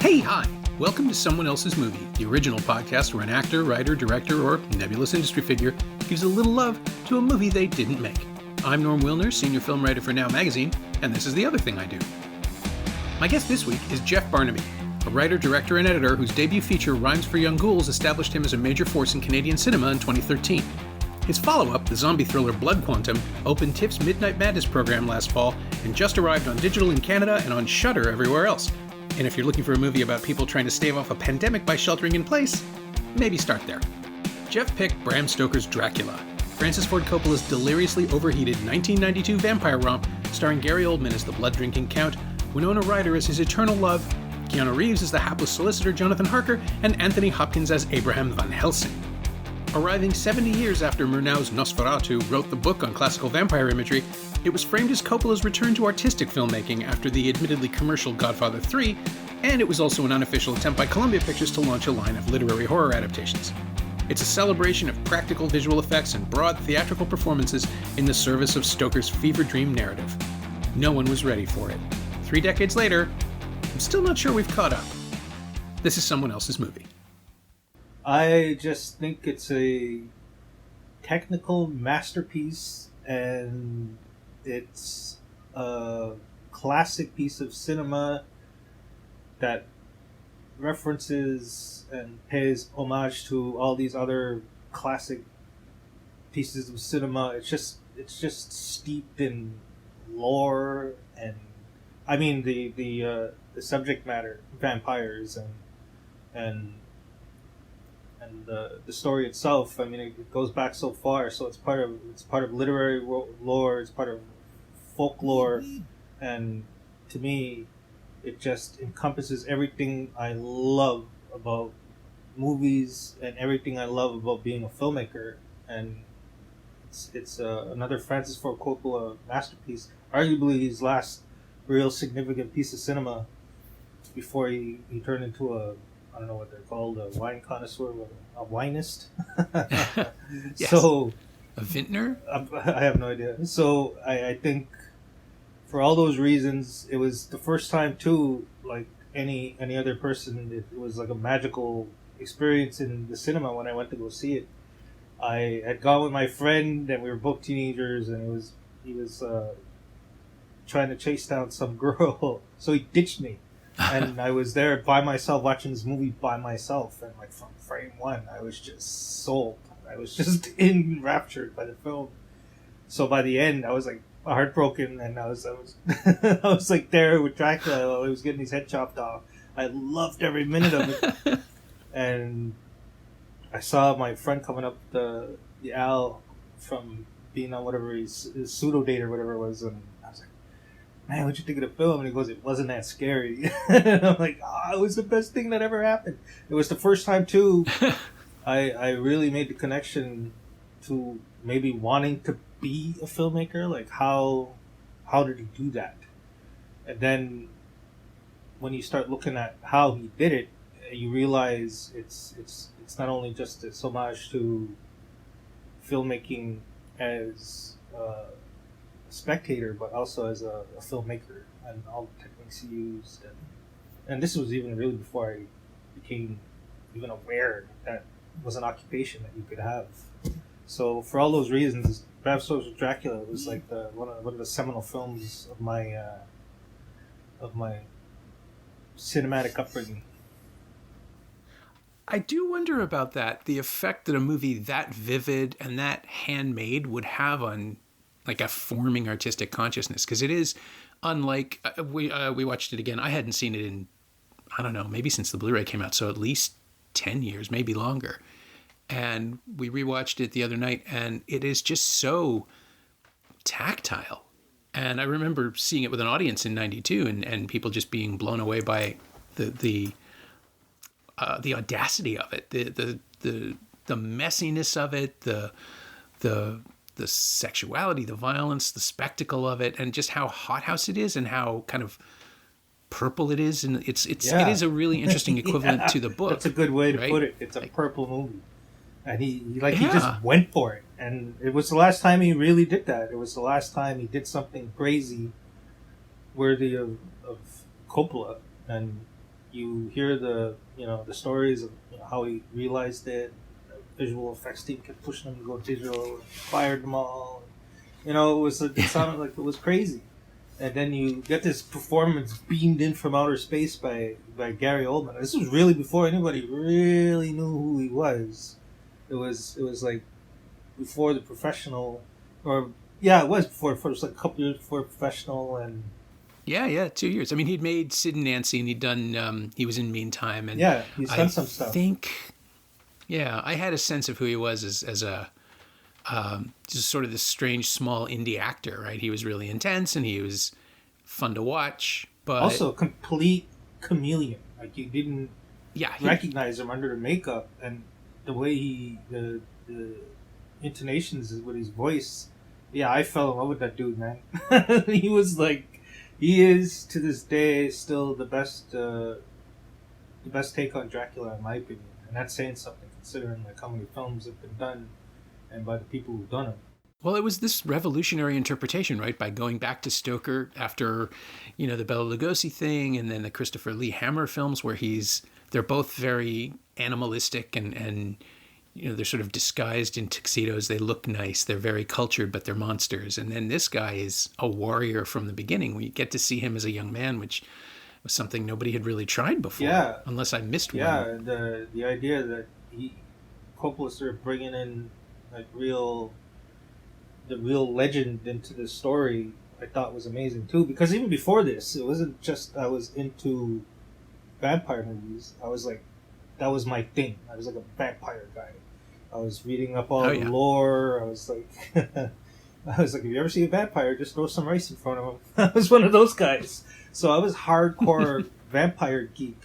Hey, hi! Welcome to Someone Else's Movie, the original podcast where an actor, writer, director, or nebulous industry figure gives a little love to a movie they didn't make. I'm Norm Wilner, senior film writer for Now Magazine, and this is the other thing I do. My guest this week is Jeff Barnaby, a writer, director, and editor whose debut feature Rhymes for Young Ghouls established him as a major force in Canadian cinema in 2013. His follow-up, the zombie thriller Blood Quantum, opened TIFF's Midnight Madness program last fall and just arrived on digital in Canada and on Shudder everywhere else. And if you're looking for a movie about people trying to stave off a pandemic by sheltering in place, maybe start there. Jeff picked Bram Stoker's Dracula, Francis Ford Coppola's deliriously overheated 1992 vampire romp starring Gary Oldman as the blood-drinking count, Winona Ryder as his eternal love, Keanu Reeves as the hapless solicitor Jonathan Harker, and Anthony Hopkins as Abraham Van Helsing. Arriving 70 years after Murnau's Nosferatu wrote the book on classical vampire imagery, it was framed as Coppola's return to artistic filmmaking after the admittedly commercial Godfather 3, and it was also an unofficial attempt by Columbia Pictures to launch a line of literary horror adaptations. It's a celebration of practical visual effects and broad theatrical performances in the service of Stoker's fever dream narrative. No one was ready for it. 3 decades later, I'm still not sure we've caught up. This is Someone Else's Movie. I just think it's a technical masterpiece, and it's a classic piece of cinema that references and pays homage to all these other classic pieces of cinema. It's just steeped in lore, and I mean the subject matter, vampires, and the story itself. I mean, it goes back so far. So it's part of literary lore. It's part of folklore, and to me, it just encompasses everything I love about movies and everything I love about being a filmmaker. And it's another Francis Ford Coppola masterpiece. Arguably his last real significant piece of cinema before he turned into I don't know what they're called, a wine connoisseur, a winist. Yes. So, a vintner? I have no idea. So I think for all those reasons, it was the first time too, like any other person, it was like a magical experience in the cinema when I went to go see it. I had gone with my friend, and we were both teenagers, and he was trying to chase down some girl, so he ditched me. And I was there by myself watching this movie by myself, and like from frame one, I was just sold. I was just enraptured by the film. So by the end, I was like heartbroken, and I was I was like there with Dracula while he was getting his head chopped off. I loved every minute of it, and I saw my friend coming up the aisle from being on whatever his pseudo date or whatever it was, and I was like, man, what'd you think of the film? And he goes, it wasn't that scary. And I'm like, it was the best thing that ever happened. It was the first time, too, I really made the connection to maybe wanting to be a filmmaker. Like, how did he do that? And then when you start looking at how he did it, you realize it's not only just a homage to filmmaking as spectator, but also as a filmmaker, and all the techniques he used, and this was even really before I became even aware that was an occupation that you could have. So for all those reasons, Bram Stoker's Dracula was like one of the seminal films of my cinematic upbringing. I do wonder about that, the effect that a movie that vivid and that handmade would have on like a forming artistic consciousness, because it is unlike we watched it again. I hadn't seen it in, I don't know, maybe since the Blu-ray came out, so at least 10 years, maybe longer. And we rewatched it the other night, and it is just so tactile. And I remember seeing it with an audience in '92, and people just being blown away by the audacity of it, the messiness of it, the sexuality, the violence, the spectacle of it, and just how hothouse it is, and how kind of purple it is, and it is a really interesting equivalent to the book. That's a good way to put it. It's a purple movie, and he just went for it, and it was the last time he really did that. It was the last time he did something crazy, worthy of Coppola, and you hear the the stories of how he realized it. The visual effects team kept pushing him to go digital, fired them all. It sounded like it was crazy. And then you get this performance beamed in from outer space by Gary Oldman. This was really before anybody really knew who he was. It was like before the professional, or yeah, it was before. It was like a couple years before professional, and yeah, 2 years. I mean, he'd made Sid and Nancy, and he'd done. He was in Meantime, and yeah, he's done some stuff. I had a sense of who he was as a. Just sort of this strange small indie actor, right? He was really intense and he was fun to watch, but also a complete chameleon. Like you didn't he recognize him under the makeup, and the way the intonations with his voice. Yeah, I fell in love with that dude, man. He is to this day still the best take on Dracula in my opinion, and that's saying something considering like how many films have been done. And by the people who've done it. Well, it was this revolutionary interpretation, right? By going back to Stoker after, the Bela Lugosi thing, and then the Christopher Lee Hammer films, where they're both very animalistic and they're sort of disguised in tuxedos. They look nice. They're very cultured, but they're monsters. And then this guy is a warrior from the beginning. We get to see him as a young man, which was something nobody had really tried before. Yeah. Unless I missed one. Yeah, the idea that Coppola started bringing in the real legend into the story, I thought was amazing too. Because even before this, it wasn't just I was into vampire movies. I was like, that was my thing. I was like a vampire guy. I was reading up all the lore. I was like, if you ever see a vampire, just throw some rice in front of him. I was one of those guys. So I was hardcore vampire geek,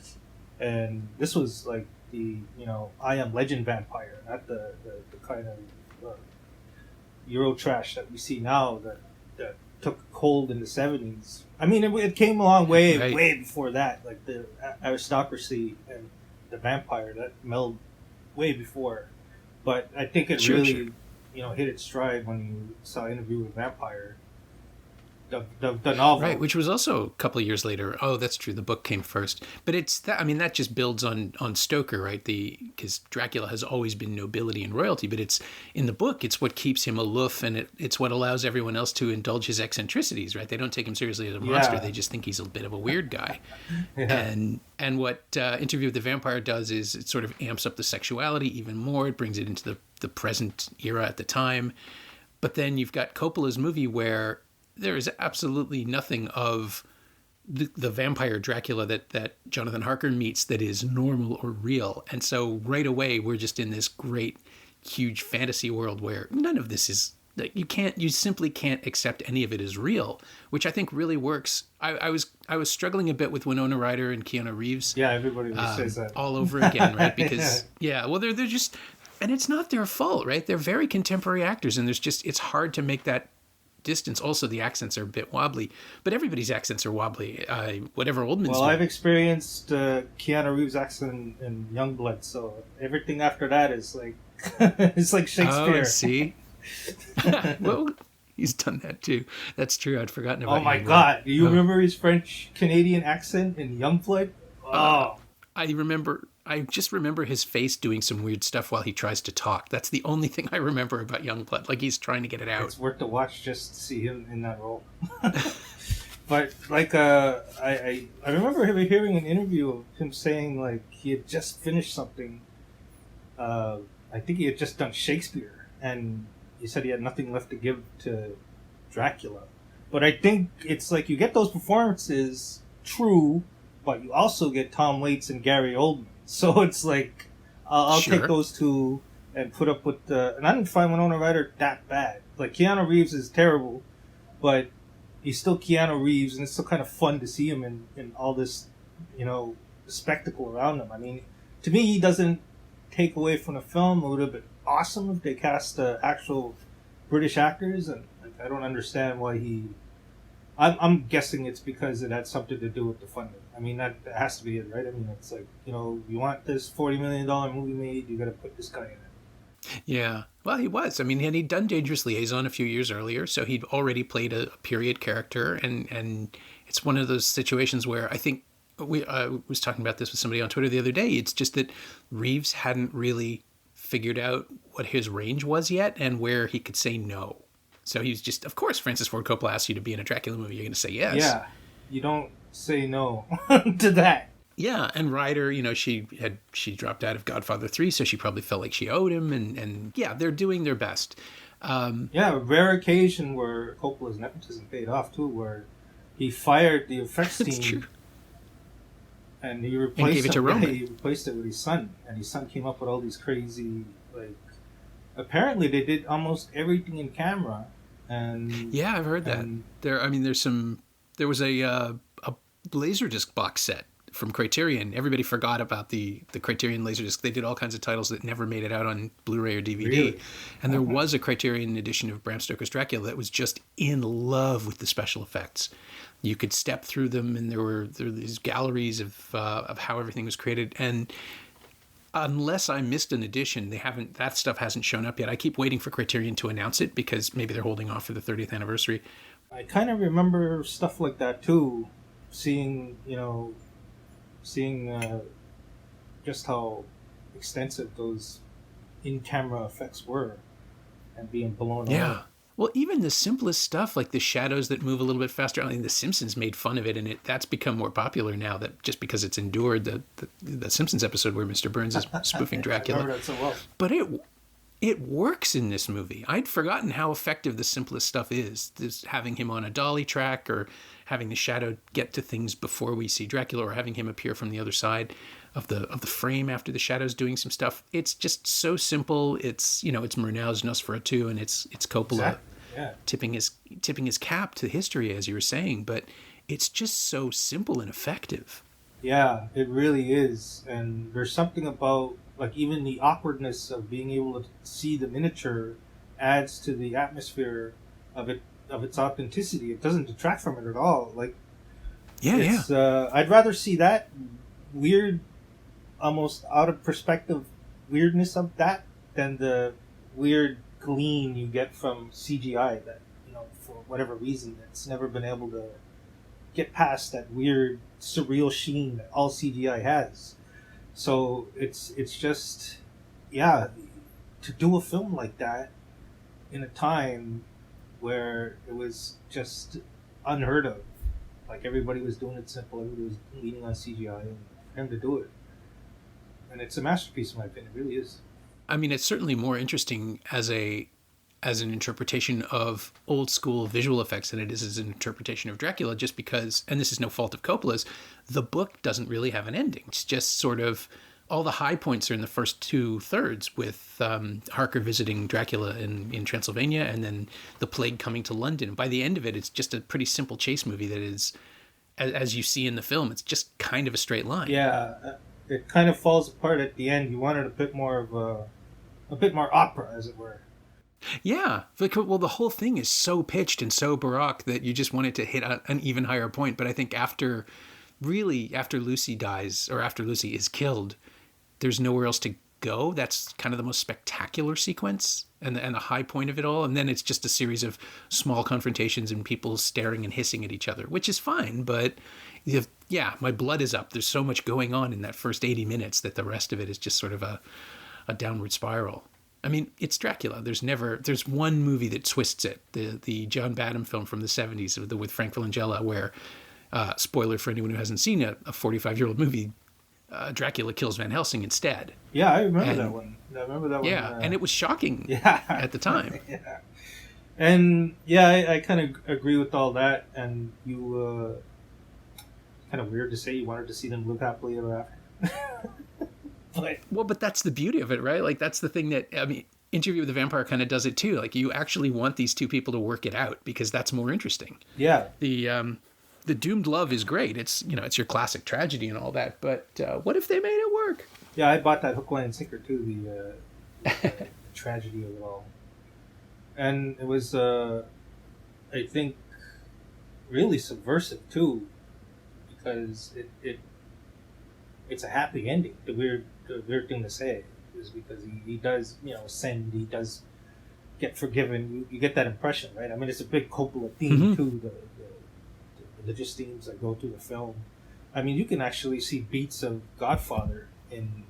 and this was like the I Am Legend vampire, not the kind of Euro trash that we see now that took hold in the 70s. I mean, it came a long way before that, like the aristocracy and the vampire that melded way before. But I think it really hit its stride when you saw Interview with a Vampire. The novel. Right, which was also a couple of years later. Oh, that's true. The book came first. But that just builds on Stoker, right? Because Dracula has always been nobility and royalty, but it's in the book, it's what keeps him aloof, and it's what allows everyone else to indulge his eccentricities, right? They don't take him seriously as a monster. They just think he's a bit of a weird guy. And what Interview with the Vampire does is it sort of amps up the sexuality even more. It brings it into the present era at the time. But then you've got Coppola's movie where there is absolutely nothing of the vampire Dracula that Jonathan Harker meets that is normal or real. And so right away, we're just in this great, huge fantasy world where none of this is, like, you simply can't accept any of it as real, which I think really works. I was struggling a bit with Winona Ryder and Keanu Reeves. Yeah, everybody says that. All over again, right? Because, they're just, and it's not their fault, right? They're very contemporary actors, and it's hard to make that distance. Also, the accents are a bit wobbly, but everybody's accents are wobbly. Whatever Oldman's doing. I've experienced Keanu Reeves' accent in Youngblood, so everything after that is like it's like Shakespeare. Oh, see. Well, he's done that too. That's true. I'd forgotten about. Oh my God! Do you remember his French Canadian accent in Youngblood? Oh, I just remember his face doing some weird stuff while he tries to talk. That's the only thing I remember about Youngblood. Like he's trying to get it out. It's worth the watch just to see him in that role. But like, I remember hearing an interview of him saying like he had just finished something. I think he had just done Shakespeare, and he said he had nothing left to give to Dracula. But I think it's like you get those performances, true, but you also get Tom Waits and Gary Oldman. So it's like, I'll take those two and put up with and I didn't find Winona Ryder that bad. Like, Keanu Reeves is terrible, but he's still Keanu Reeves, and it's still kind of fun to see him in all this, spectacle around him. I mean, to me, he doesn't take away from the film. It would have been awesome if they cast actual British actors, and like, I don't understand why I'm guessing it's because it had something to do with the funding. I mean, that has to be it, right? I mean, it's like, you want this $40 million movie made, you got to put this guy in it. Yeah. Well, he was. I mean, and he'd done Dangerous Liaison a few years earlier, so he'd already played a period character, and it's one of those situations where I think I was talking about this with somebody on Twitter the other day. It's just that Reeves hadn't really figured out what his range was yet and where he could say no. So he was just, of course, Francis Ford Coppola asks you to be in a Dracula movie, you're going to say yes. Yeah, you don't say no to that. Yeah, and Ryder, she dropped out of Godfather 3, so she probably felt like she owed him, and yeah, they're doing their best. Yeah, a rare occasion where Coppola's nepotism paid off too, where he fired the effects team. That's true. And he replaced gave it to Roman. He replaced it with his son, and his son came up with all these crazy, like. Apparently, they did almost everything in camera, and yeah, I've heard that. There was a Laserdisc box set from Criterion. Everybody forgot about the Criterion Laserdisc. They did all kinds of titles that never made it out on Blu-ray or DVD. Really? And there was a Criterion edition of Bram Stoker's Dracula that was just in love with the special effects. You could step through them, and there were these galleries of how everything was created. And unless I missed an edition, that stuff hasn't shown up yet. I keep waiting for Criterion to announce it because maybe they're holding off for the 30th anniversary. I kind of remember stuff like that too, seeing just how extensive those in-camera effects were and being blown away. Yeah. Well, even the simplest stuff, like the shadows that move a little bit faster. I mean, The Simpsons made fun of it, and that's become more popular now. That just because it's endured the Simpsons episode where Mr. Burns is spoofing Dracula. I remember that so well. But it works in this movie. I'd forgotten how effective the simplest stuff is. This, having him on a dolly track, or having the shadow get to things before we see Dracula, or having him appear from the other side of the frame after the shadow's doing some stuff. It's just so simple. It's it's Murnau's Nosferatu, and it's Coppola. Exactly. Yeah. Tipping his cap to history, as you were saying, but it's just so simple and effective. Yeah, it really is. And there's something about, like, even the awkwardness of being able to see the miniature adds to the atmosphere of its authenticity. It doesn't detract from it at all. Like, yeah. I'd rather see that weird, almost out of perspective weirdness of that than the weird gleam you get from CGI that, for whatever reason, it's never been able to get past that weird surreal sheen that all CGI has. So it's just, yeah, to do a film like that in a time where it was just unheard of. Like, everybody was doing it simple, everybody was leaning on CGI, and for him to do it. And it's a masterpiece, in my opinion. It really is. I mean, it's certainly more interesting as an interpretation of old school visual effects than it is as an interpretation of Dracula, just because, and this is no fault of Coppola's, the book doesn't really have an ending. It's just sort of, all the high points are in the first 2/3 with Harker visiting Dracula in Transylvania, and then the plague coming to London. By the end of it, it's just a pretty simple chase movie that is, as you see in the film, it's just kind of a straight line. Yeah, it kind of falls apart at the end. You wanted a bit more of a bit more opera, as it were. Yeah. Well, the whole thing is so pitched and so baroque that you just want it to hit an even higher point. But I think after Lucy dies, or after Lucy is killed, there's nowhere else to go. That's kind of the most spectacular sequence and the high point of it all. And then it's just a series of small confrontations and people staring and hissing at each other, which is fine. But my blood is up. There's so much going on in that first 80 minutes that the rest of it is just sort of a downward spiral. I mean, it's Dracula. There's one movie that twists it. The John Badham film from the 70s with Frank Langella, where, spoiler for anyone who hasn't seen a 45-year-old movie, Dracula kills Van Helsing instead. Yeah, I remember that one. Yeah, and it was shocking at the time. Yeah. And, yeah, I kind of agree with all that. And you, kind of weird to say you wanted to see them live happily ever after. But that's the beauty of it, right? Like, that's the thing that, I mean, Interview with the Vampire kind of does it too. Like, you actually want these two people to work it out because that's more interesting. Yeah. The doomed love is great. It's, it's your classic tragedy and all that. But what if they made it work? Yeah, I bought that hook, line, and sinker too. The tragedy of it all, and it was, I think, really subversive too, because it's a happy ending. The weird thing to say is because he does, ascend. He does get forgiven. You get that impression, right? I mean, it's a big Coppola theme too. The religious themes that go through the film, I mean, you can actually see beats of Godfather in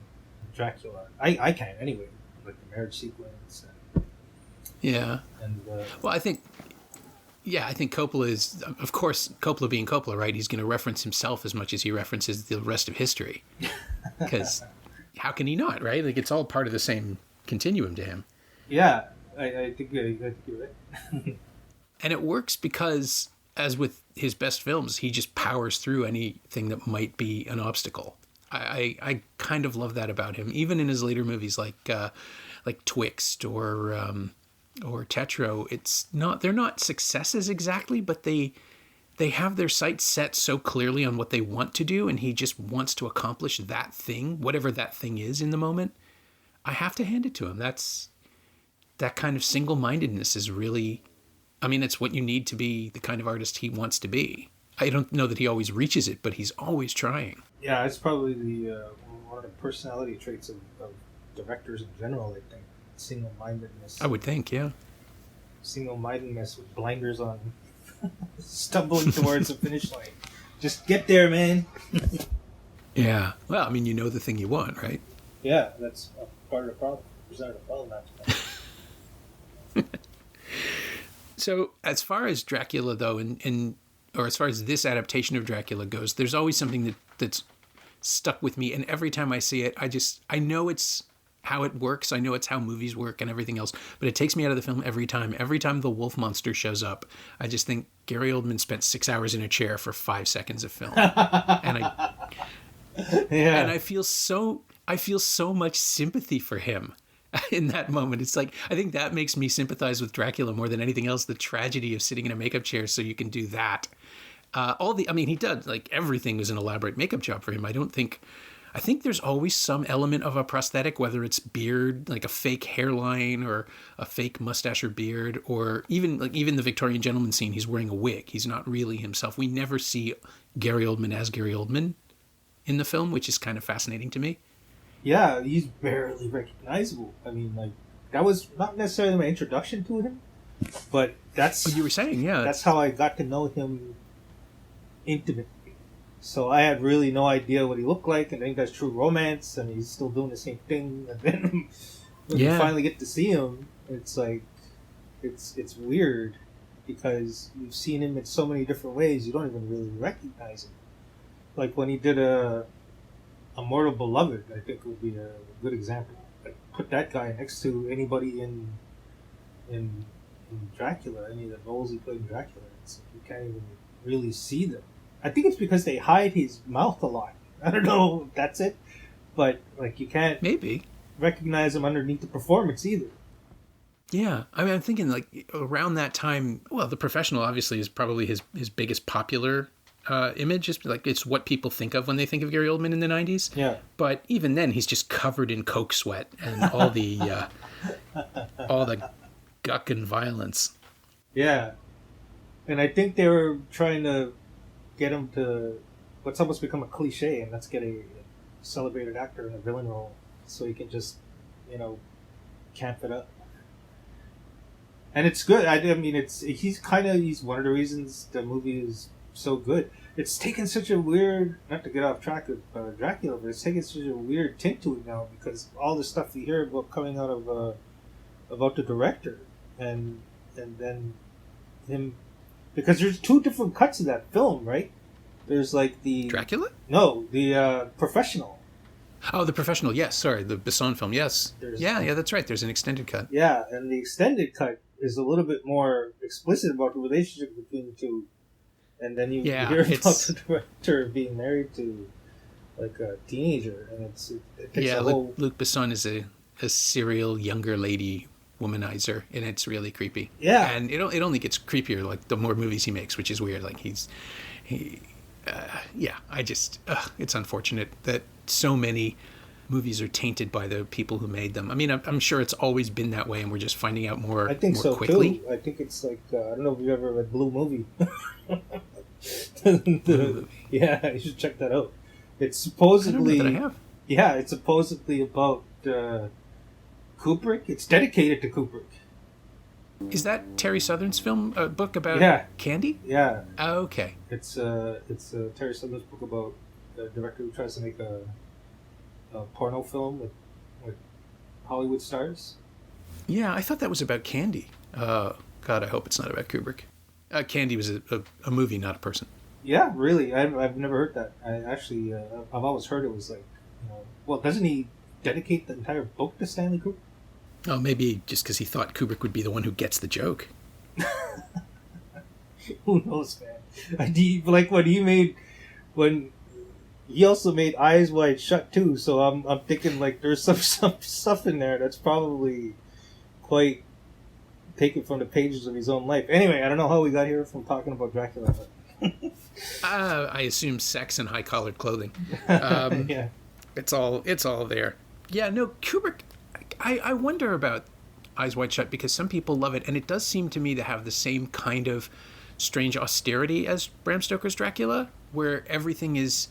Dracula. I can anyway, like the marriage sequence. Yeah. And well, I think Coppola is, of course, Coppola being Coppola, right? He's going to reference himself as much as he references the rest of history. Because how can he not, right? Like, it's all part of the same continuum to him. Yeah, I think you're right. And it works because, as with his best films, he just powers through anything that might be an obstacle. I kind of love that about him, even in his later movies like Twixt or Tetro. They're not successes exactly, but they have their sights set so clearly on what they want to do, and he just wants to accomplish that thing, whatever that thing is in the moment. I have to hand it to him. That kind of single-mindedness is really, I mean, it's what you need to be the kind of artist he wants to be. I don't know that he always reaches it, but he's always trying. Yeah, it's probably one of the personality traits of directors in general, I think. Single-mindedness. I would think, yeah. Single-mindedness with blinders on, stumbling towards the finish line. Just get there, man. Yeah. Well, I mean, you know the thing you want, right? Yeah, that's part of the problem. There's not a problem after that. So, as far as Dracula, though, or as far as this adaptation of Dracula goes, there's always something that's stuck with me, and every time I see it, I know it's how it works, I know it's how movies work and everything else, but it takes me out of the film every time. Every time the Wolfe monster shows up, I just think Gary Oldman spent 6 hours in a chair for 5 seconds of film. And I feel so much sympathy for him in that moment. It's like, I think that makes me sympathize with Dracula more than anything else, the tragedy of sitting in a makeup chair so you can do that. He does, like, everything was an elaborate makeup job for him. I think there's always some element of a prosthetic, whether it's beard, like a fake hairline or a fake mustache or beard, or even the Victorian gentleman scene, he's wearing a wig. He's not really himself. We never see Gary Oldman as Gary Oldman in the film, which is kind of fascinating to me. Yeah, he's barely recognizable. I mean, like, that was not necessarily my introduction to him, but that's what you were saying, yeah. That's how I got to know him intimately. So I had really no idea what he looked like, and then he does True Romance, and he's still doing the same thing. And then when you finally get to see him, it's like, it's weird, because you've seen him in so many different ways, you don't even really recognize him. Like when he did a Mortal Beloved, I think would be a good example. Like, put that guy next to anybody in Dracula, any of the roles he played in Dracula. You can't even really see them. I think it's because they hide his mouth a lot. I don't know if that's it, but like you can't maybe recognize him underneath the performance either. Yeah, I mean, I'm thinking like around that time. Well, The Professional obviously is probably his biggest popular image. Is like it's what people think of when they think of Gary Oldman in the '90s. Yeah, but even then, he's just covered in coke sweat and all the guck and violence. Yeah, and I think they were trying to get him to what's almost become a cliche, and let's get a celebrated actor in a villain role so he can just, camp it up. And it's good. I mean, he's one of the reasons the movie is so good. It's taken such a weird, not to get off track of Dracula, but it's taken such a weird tint to it now, because all the stuff you hear about coming out of about the director, and then him, because there's two different cuts of that film, right? There's like the Dracula? No, the Professional. Oh, The Professional. Yes, sorry, the Besson film. Yes, yeah, that's right. There's an extended cut. Yeah, and the extended cut is a little bit more explicit about the relationship between the two, and then you hear about the director being married to like a teenager, and Luc Besson is a serial younger lady womanizer, and it's really creepy. Yeah, and it only gets creepier like the more movies he makes, which is weird. Like it's unfortunate that so many movies are tainted by the people who made them. I mean, I'm sure it's always been that way, and we're just finding out more. I think more so quickly. Too. I think it's like I don't know if you've ever read Blue Movie. Blue Movie. Yeah, you should check that out. It's supposedly. I don't know that I have. Yeah, it's supposedly about Kubrick. It's dedicated to Kubrick. Is that Terry Southern's book about candy? Yeah. Oh, okay. It's Terry Southern's book about the director who tries to make a porno film with Hollywood stars. Yeah, I thought that was about Candy. God, I hope it's not about Kubrick. Candy was a movie, not a person. Yeah, really. I've never heard that. I actually, I've always heard it was like, well, doesn't he dedicate the entire book to Stanley Kubrick? Oh, maybe just because he thought Kubrick would be the one who gets the joke. Who knows, man? Like when he also made Eyes Wide Shut too. So I'm thinking like there's some stuff in there that's probably quite taken from the pages of his own life. Anyway, I don't know how we got here from talking about Dracula. But I assume sex and high collared clothing. Yeah, it's all there. Yeah, no, Kubrick. I wonder about Eyes Wide Shut because some people love it, and it does seem to me to have the same kind of strange austerity as Bram Stoker's Dracula, where everything it's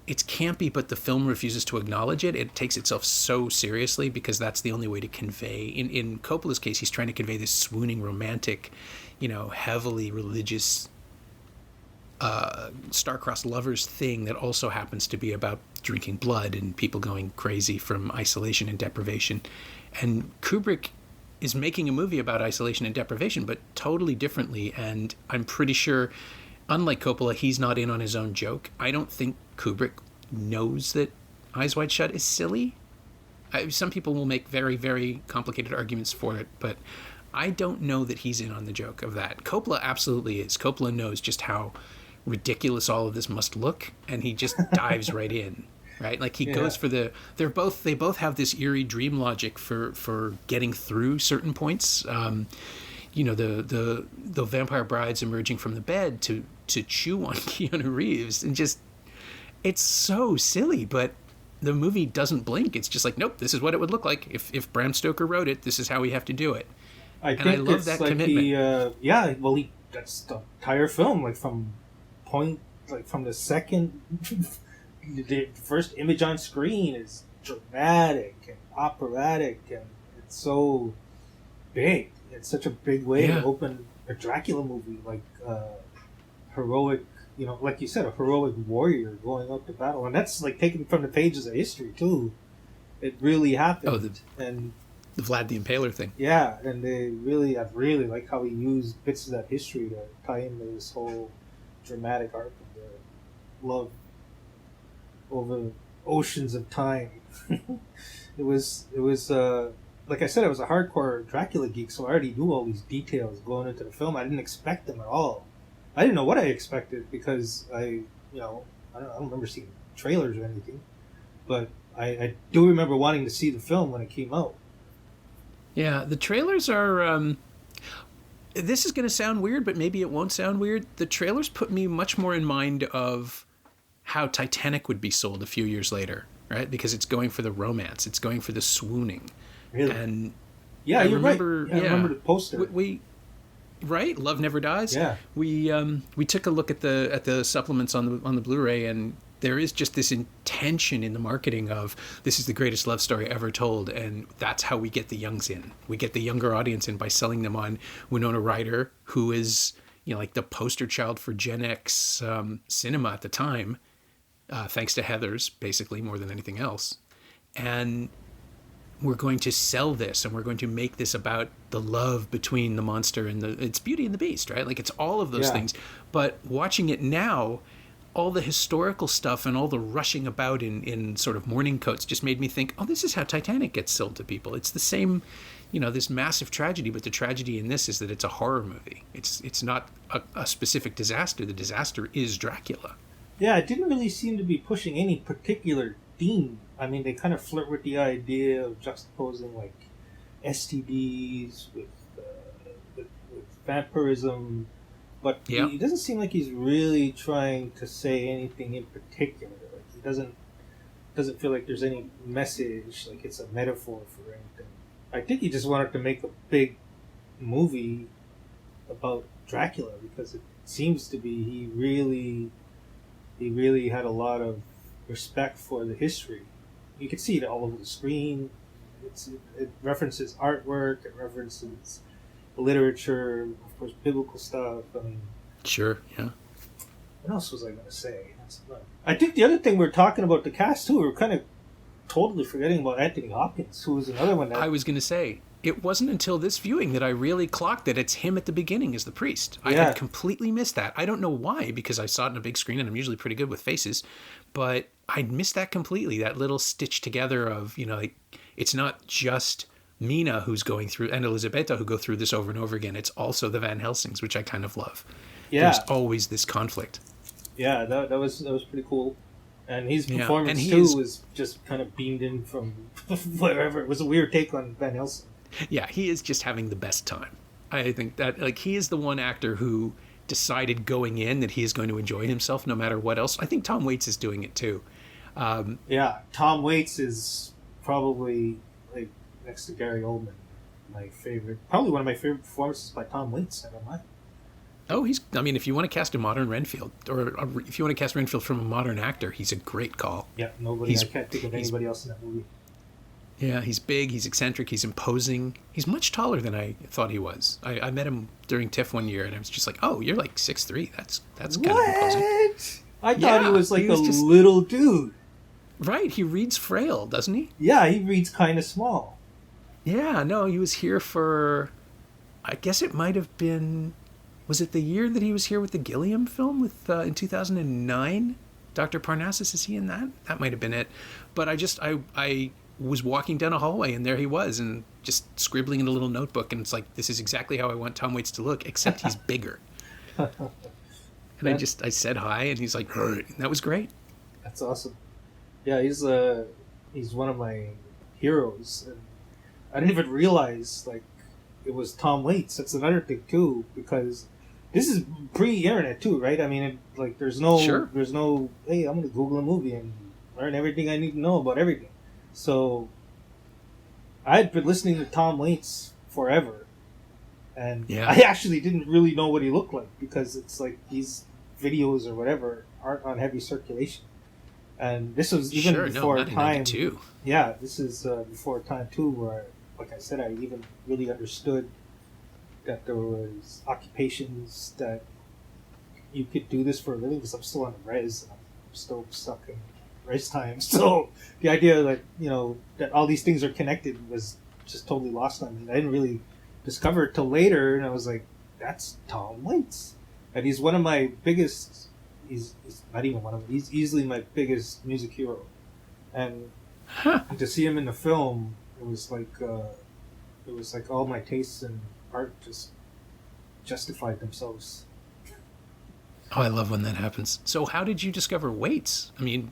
campy, but the film refuses to acknowledge it. It takes itself so seriously because that's the only way to convey. In Coppola's case, he's trying to convey this swooning, romantic, heavily religious, star-crossed lovers thing that also happens to be about drinking blood and people going crazy from isolation and deprivation. And Kubrick is making a movie about isolation and deprivation, but totally differently. And I'm pretty sure, unlike Coppola, he's not in on his own joke. I don't think Kubrick knows that Eyes Wide Shut is silly. Some people will make very, very complicated arguments for it, but I don't know that he's in on the joke of that. Coppola absolutely is. Coppola knows just how ridiculous all of this must look, and he just dives right in. Right, like he goes for they both have this eerie dream logic for getting through certain points. The vampire bride's emerging from the bed to chew on Keanu Reeves, and just it's so silly, but the movie doesn't blink. It's just like, nope, this is what it would look like if Bram Stoker wrote it. This is how we have to do it. I love that commitment. That's the entire film, like from the second. The first image on screen is dramatic and operatic, and it's so big. It's such a big way to open a Dracula movie, like heroic, like you said, a heroic warrior going up to battle, and that's like taken from the pages of history too. It really happened. And the Vlad the Impaler thing. Yeah, and I really like how he used bits of that history to tie into this whole dramatic arc of the love over oceans of time. It was like I said, I was a hardcore Dracula geek, so I already knew all these details going into the film. I didn't expect them at all. I didn't know what I expected because I don't remember seeing trailers or anything, but I do remember wanting to see the film when it came out. Yeah, the trailers are. This is going to sound weird, but maybe it won't sound weird. The trailers put me much more in mind of how Titanic would be sold a few years later, right? Because it's going for the romance, it's going for the swooning. Really? And yeah, you're right. I remember the poster. We right, Love Never Dies. Yeah. We took a look at the supplements on the Blu-ray, and there is just this intention in the marketing of this is the greatest love story ever told, and that's how we get the youngs in. We get the younger audience in by selling them on Winona Ryder, who is like the poster child for Gen X cinema at the time. Thanks to Heathers, basically, more than anything else. And we're going to sell this, and we're going to make this about the love between the monster and it's Beauty and the Beast, right? Like, it's all of those things. But watching it now, all the historical stuff and all the rushing about in sort of mourning coats just made me think, oh, this is how Titanic gets sold to people. It's the same, this massive tragedy, but the tragedy in this is that it's a horror movie. It's not a specific disaster. The disaster is Dracula. Yeah, it didn't really seem to be pushing any particular theme. I mean, they kind of flirt with the idea of juxtaposing like STDs with vampirism, but it doesn't seem like he's really trying to say anything in particular. Like he doesn't feel like there's any message, like it's a metaphor for anything. I think he just wanted to make a big movie about Dracula because it seems to be he really had a lot of respect for the history. You can see it all over the screen. It references artwork, it references literature, of course, biblical stuff. I mean, sure, yeah. What else was I going to say? I think the other thing we were talking about the cast too, we were kind of totally forgetting about Anthony Hopkins, who was another one that... I was going to say, it wasn't until this viewing that I really clocked that it's him at the beginning as the priest. I had completely missed that. I don't know why, because I saw it on a big screen and I'm usually pretty good with faces, but I missed that completely, that little stitch together of, like, it's not just Mina who's going through, and Elisabetta who go through this over and over again. It's also the Van Helsings, which I kind of love. Yeah. There's always this conflict. Yeah, that was pretty cool. And his performance too was just kind of beamed in from wherever. It was a weird take on Van Helsing. Yeah, he is just having the best time. I think that, like, he is the one actor who decided going in that he is going to enjoy himself no matter what else. I think Tom Waits is doing it too. Tom Waits is probably, like, next to Gary Oldman, probably one of my favorite performances by Tom Waits. I don't mind. Oh, if you want to cast a modern Renfield, or if you want to cast Renfield from a modern actor, he's a great call. Yeah, I can't think of anybody else in that movie. Yeah, he's big, he's eccentric, he's imposing. He's much taller than I thought he was. I met him during TIFF one year, and I was just like, oh, you're like 6'3". That's kind of imposing. I thought he was like little dude. Right, he reads frail, doesn't he? Yeah, he reads kind of small. Yeah, no, he was here for, I guess it might have been... Was it the year that he was here with the Gilliam film in 2009? Dr. Parnassus, is he in that? That might have been it. But I was walking down a hallway and there he was, and just scribbling in a little notebook, and it's like, this is exactly how I want Tom Waits to look, except he's bigger. And I said hi, and he's like, and that was great. That's awesome. Yeah, he's one of my heroes. And I didn't even realize, like, it was Tom Waits. That's another thing too, because this is pre-internet too, right? I mean, there's no, hey, I'm gonna Google a movie and learn everything I need to know about everything. So I had been listening to Tom Waits forever, and I actually didn't really know what he looked like, because it's like these videos or whatever aren't on heavy circulation, and this was even before a time. Yeah, this is before a time too, where, like I said, I even really understood that there was occupations that you could do this for a living, because I'm still on the res. I'm still stuck in res time. So the idea that, that all these things are connected was just totally lost on me. I didn't really discover it till later, and I was like, that's Tom Waits. And he's one of my biggest, he's not even one of them, he's easily my biggest music hero. And to see him in the film, it was like all my tastes in art just justified themselves. Oh, I love when that happens. So how did you discover Waits? I mean,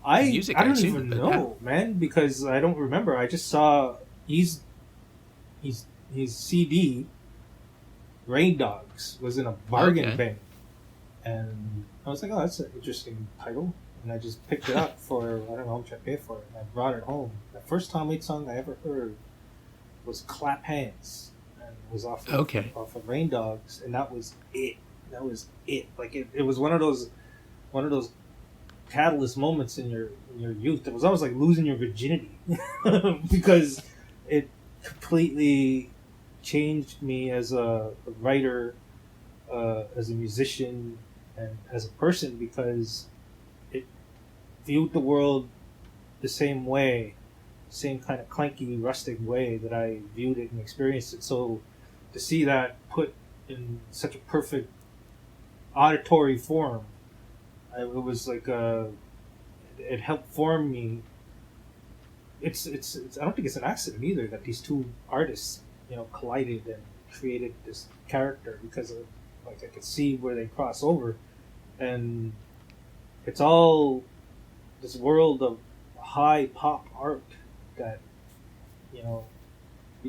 music, I don't even know, man, because I don't remember. I just saw his CD, Rain Dogs, was in a bargain bin. And I was like, oh, that's an interesting title. And I just picked it up for, I don't know how much I paid for it, and I brought it home. The first Tom Waits song I ever heard was Clap Hands, and it was off of Rain Dogs, and that was it. Like, it was one of those catalyst moments in your youth. It was almost like losing your virginity because it completely changed me as a writer, as a musician, and as a person, because it viewed the world the same way, same kind of clanky, rustic way that I viewed it and experienced it. So to see that put in such a perfect auditory form, it was like it helped form me. It's I don't think it's an accident either that these two artists, collided and created this character, because of, like, I could see where they cross over, and it's all this world of high pop art that you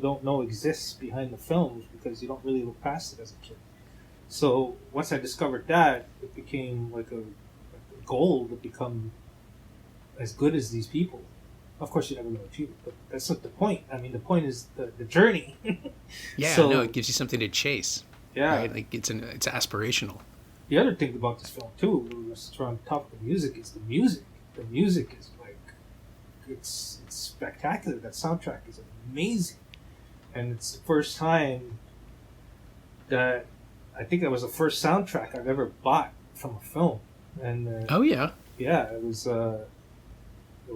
don't know exists behind the films, because you don't really look past it as a kid. So once I discovered that, it became like a goal to become as good as these people. Of course, you're never going to achieve it, but that's not the point. I mean, the point is the journey. Yeah, so, it gives you something to chase. Yeah, right? Like it's aspirational. The other thing about this film too, on top of the music, is the music. The music is like, it's spectacular. That soundtrack is amazing, and it's the first time that I think that was the first soundtrack I've ever bought from a film, and Oh yeah. yeah, it was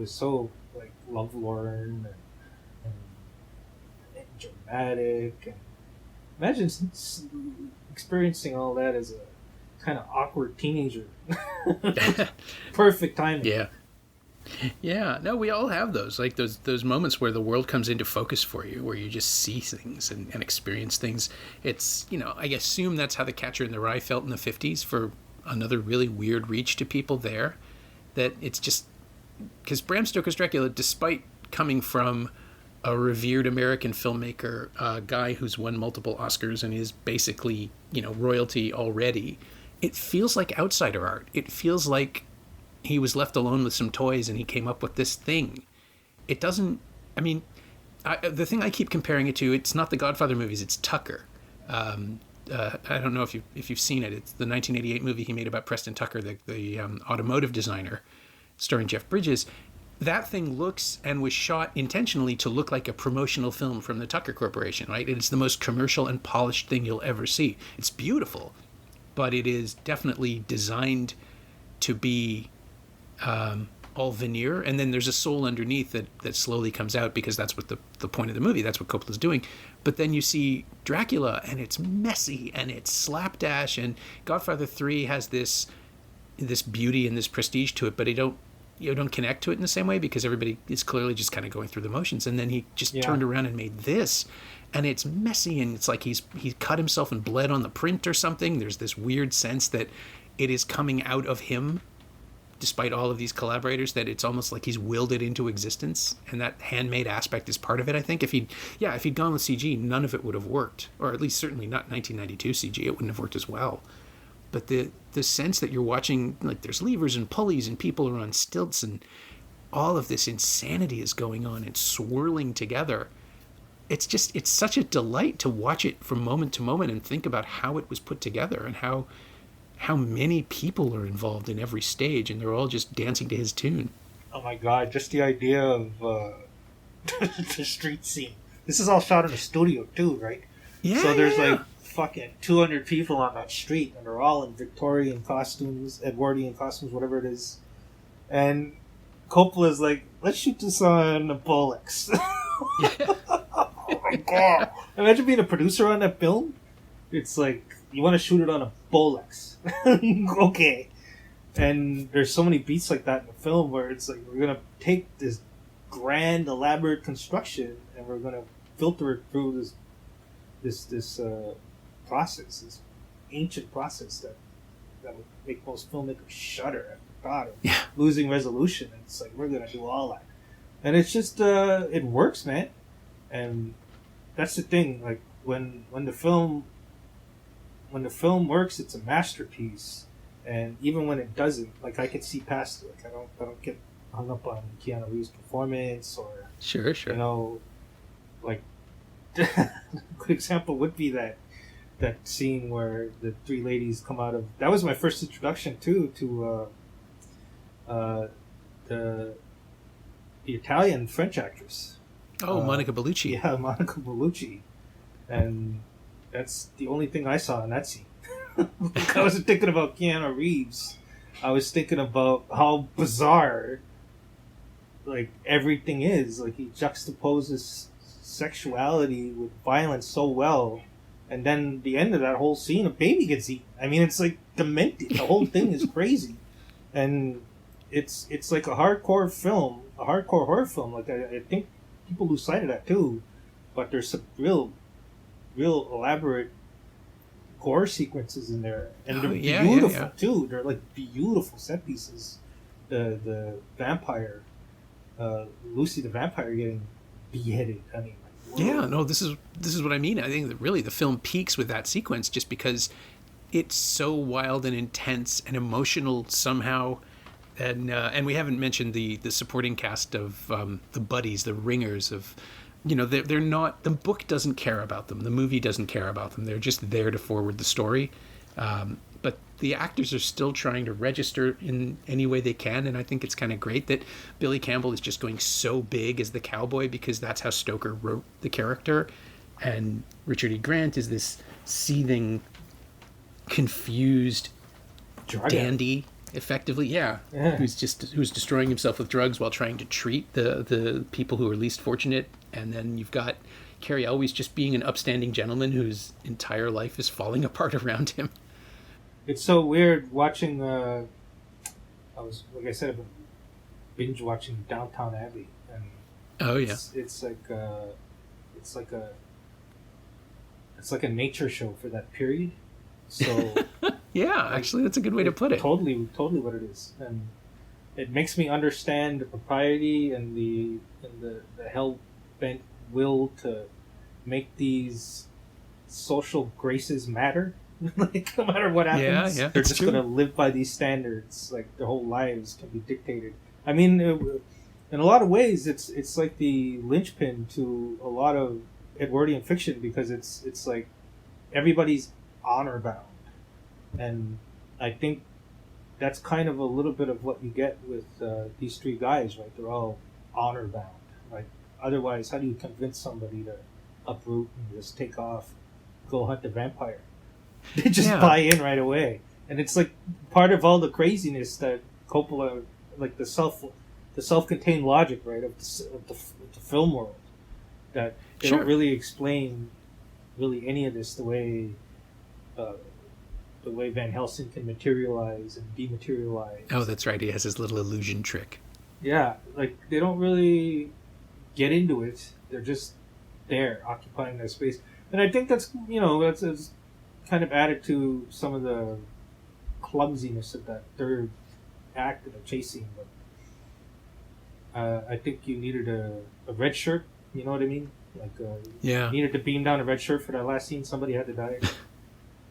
so like lovelorn and dramatic. And imagine experiencing all that as a kind of awkward teenager. Perfect timing. Yeah. Yeah, no, we all have those, like those moments where the world comes into focus for you, where you just see things and experience things. It's, I assume that's how The Catcher in the Rye felt in the 50s, for another really weird reach to people there. That it's just, because Bram Stoker's Dracula, despite coming from a revered American filmmaker, a guy who's won multiple Oscars and is basically, royalty already, it feels like outsider art. It feels like he was left alone with some toys and he came up with this thing. It doesn't, the thing I keep comparing it to, it's not the Godfather movies, it's Tucker. I don't know if you've seen it. It's the 1988 movie he made about Preston Tucker, the automotive designer, starring Jeff Bridges. That thing looks and was shot intentionally to look like a promotional film from the Tucker Corporation, right? It's the most commercial and polished thing you'll ever see. It's beautiful, but it is definitely designed to be all veneer, and then there's a soul underneath that slowly comes out, because that's what the point of the movie, that's what Coppola's doing. But then you see Dracula, and it's messy, and it's slapdash, and Godfather 3 has this beauty and this prestige to it, but you don't connect to it in the same way, because everybody is clearly just kind of going through the motions. And then he just turned around and made this, and it's messy, and it's like he cut himself and bled on the print or something. There's this weird sense that it is coming out of him, despite all of these collaborators, that it's almost like he's willed it into existence, and that handmade aspect is part of it. I think if he'd gone with CG, none of it would have worked, or at least certainly not 1992 CG. It wouldn't have worked as well. But the sense that you're watching, like, there's levers and pulleys and people are on stilts and all of this insanity is going on and swirling together. It's such a delight to watch it from moment to moment and think about how it was put together and how many people are involved in every stage, and they're all just dancing to his tune. Oh my god, just the idea of the street scene. This is all shot in a studio too, right? Yeah. So there's like fucking 200 people on that street, and they're all in Victorian costumes, Edwardian costumes, whatever it is. And Coppola's like, let's shoot this on a Bolex. Oh my god. Imagine being a producer on that film. It's like, you want to shoot it on a Bolex. Okay. And there's so many beats like that in the film where it's like, we're going to take this grand, elaborate construction and we're going to filter it through this process, this ancient process that would make most filmmakers shudder at the thought of losing resolution. And it's like, we're going to do all that. And it's just, it works, man. And that's the thing. Like, when the film works, it's a masterpiece. And even when it doesn't, like, I can see past it. Like, I don't get hung up on Keanu Reeves' performance or sure. Like, a good example would be that scene where the three ladies come out of. That was my first introduction to the Italian French actress. Oh, Monica Bellucci. Yeah, Monica Bellucci, and that's the only thing I saw in that scene. I wasn't thinking about Keanu Reeves. I was thinking about how bizarre, like, everything is. Like, he juxtaposes sexuality with violence so well, and then the end of that whole scene, a baby gets eaten. I mean, it's like demented. The whole thing is crazy, and it's like a hardcore film, a hardcore horror film. Like, I think people lose sight of that too, but there's some real elaborate gore sequences in there, and they're beautiful too. They're like beautiful set pieces. The vampire, Lucy the vampire getting beheaded. I mean, like, yeah, no, this is what I mean. I think that really the film peaks with that sequence just because it's so wild and intense and emotional somehow. And we haven't mentioned the supporting cast of the buddies, the ringers of. They're not. The book doesn't care about them. The movie doesn't care about them. They're just there to forward the story. But the actors are still trying to register in any way they can, and I think it's kind of great that Billy Campbell is just going so big as the cowboy because that's how Stoker wrote the character, and Richard E. Grant is this seething, confused, dandy, effectively, yeah. Who's destroying himself with drugs while trying to treat the people who are least fortunate. And then you've got Cary Elwes just being an upstanding gentleman whose entire life is falling apart around him. It's so weird watching. I was, like I said, I've been binge watching Downton Abbey, and it's like a nature show for that period. So yeah, actually, that's a good way to put it. Totally what it is, and it makes me understand the propriety and the hell bent will to make these social graces matter. Like, no matter what happens, they're just going to live by these standards. Like, their whole lives can be dictated. I mean, in a lot of ways, it's like the linchpin to a lot of Edwardian fiction, because it's like everybody's honor bound, and I think that's kind of a little bit of what you get with these three guys, right? They're all honor bound. Like, otherwise, how do you convince somebody to uproot and just take off, go hunt the vampire? They just buy in right away, and it's like part of all the craziness that Coppola, like the self-contained logic, right, of the film world, that they don't really explain any of this the way Van Helsing can materialize and dematerialize. Oh, that's right. He has his little illusion trick. Yeah, like they don't really get into it. They're just there, occupying that space, and I think that's kind of added to some of the clumsiness of that third act of the chase scene. But I think you needed a red shirt. You know what I mean? Like, you needed to beam down a red shirt for that last scene. Somebody had to die.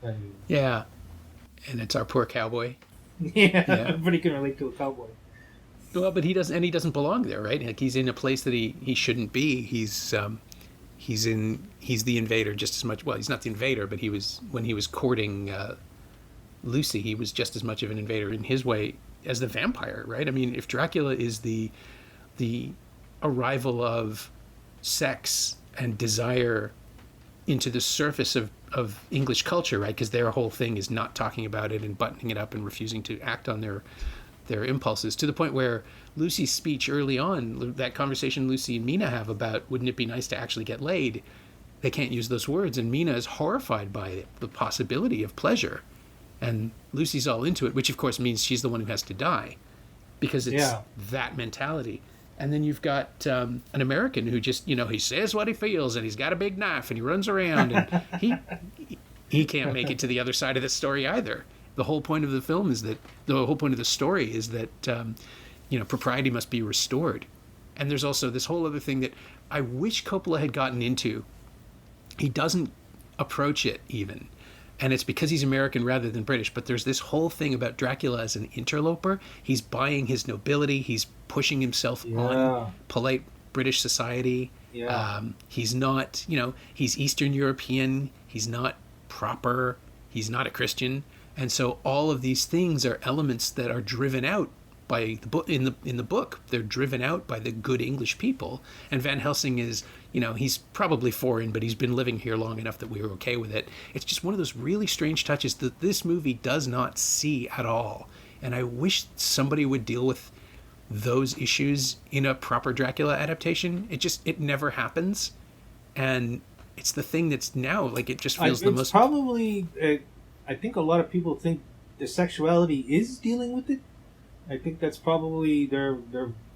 And, and it's our poor cowboy. Yeah, everybody can relate to a cowboy. Well, but he doesn't belong there, right? Like, he's in a place that he shouldn't be. He's the invader just as much. Well, he's not the invader, but when he was courting Lucy, he was just as much of an invader in his way as the vampire, right? I mean, if Dracula is the arrival of sex and desire into the surface of English culture, right? Because their whole thing is not talking about it and buttoning it up and refusing to act on their impulses, to the point where Lucy's speech early on, that conversation Lucy and Mina have about wouldn't it be nice to actually get laid, they can't use those words, and Mina is horrified by it, the possibility of pleasure, and Lucy's all into it, which of course means she's the one who has to die, because it's that mentality. And then you've got an American who just, he says what he feels, and he's got a big knife, and he runs around, and he can't make it to the other side of the story either. The whole point of the film is that, the whole point of the story is that, propriety must be restored. And there's also this whole other thing that I wish Coppola had gotten into. He doesn't approach it even. And it's because he's American rather than British. But there's this whole thing about Dracula as an interloper. He's buying his nobility. He's pushing himself on polite British society. Yeah. He's not, he's Eastern European. He's not proper. He's not a Christian. And so all of these things are elements that are driven out by the book. In the book, they're driven out by the good English people. And Van Helsing is, he's probably foreign, but he's been living here long enough that we were okay with it. It's just one of those really strange touches that this movie does not see at all. And I wish somebody would deal with those issues in a proper Dracula adaptation. It never happens. And it's the thing that's now, like, it just feels the most... Probably... I think a lot of people think the sexuality is dealing with it. I think that's probably their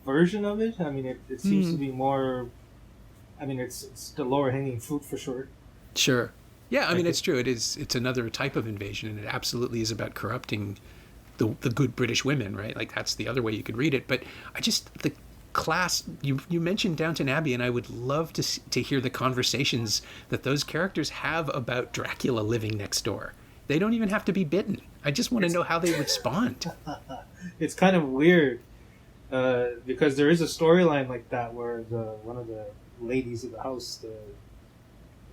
version of it. I mean, it seems to be more... I mean, it's the lower hanging fruit for sure. Sure. Yeah, I mean, it's true. It's another type of invasion, and it absolutely is about corrupting the good British women, right? Like, that's the other way you could read it. But the class... You mentioned Downton Abbey, and I would love to hear the conversations that those characters have about Dracula living next door. They don't even have to be bitten. I just want to know how they respond. It's kind of weird because there is a storyline like that where one of the ladies of the house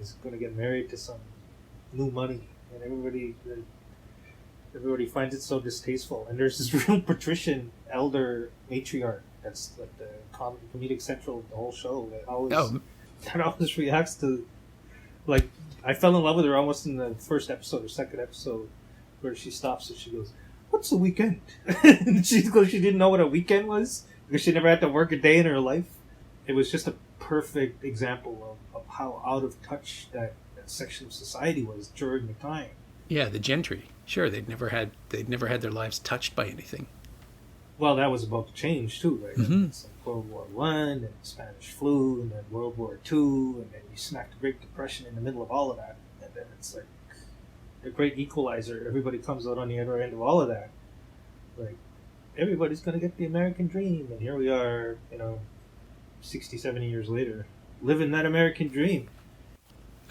is going to get married to some new money, and everybody finds it so distasteful. And there's this real patrician elder matriarch that's like the comedic central of the whole show that always reacts to, like, I fell in love with her almost in the first episode or second episode, where she stops and she goes, what's a weekend? And she didn't know what a weekend was because she never had to work a day in her life. It was just a perfect example of how out of touch that section of society was during the time. Yeah, the gentry. Sure, they'd never had their lives touched by anything. Well, that was about to change too, right? Mm-hmm. It's like World War One, and Spanish flu, and then World War Two, and then you smack the Great Depression in the middle of all of that, and then it's like the great equalizer. Everybody comes out on the other end of all of that. Like, everybody's going to get the American dream. And here we are, 60, 70 years later, living that American dream.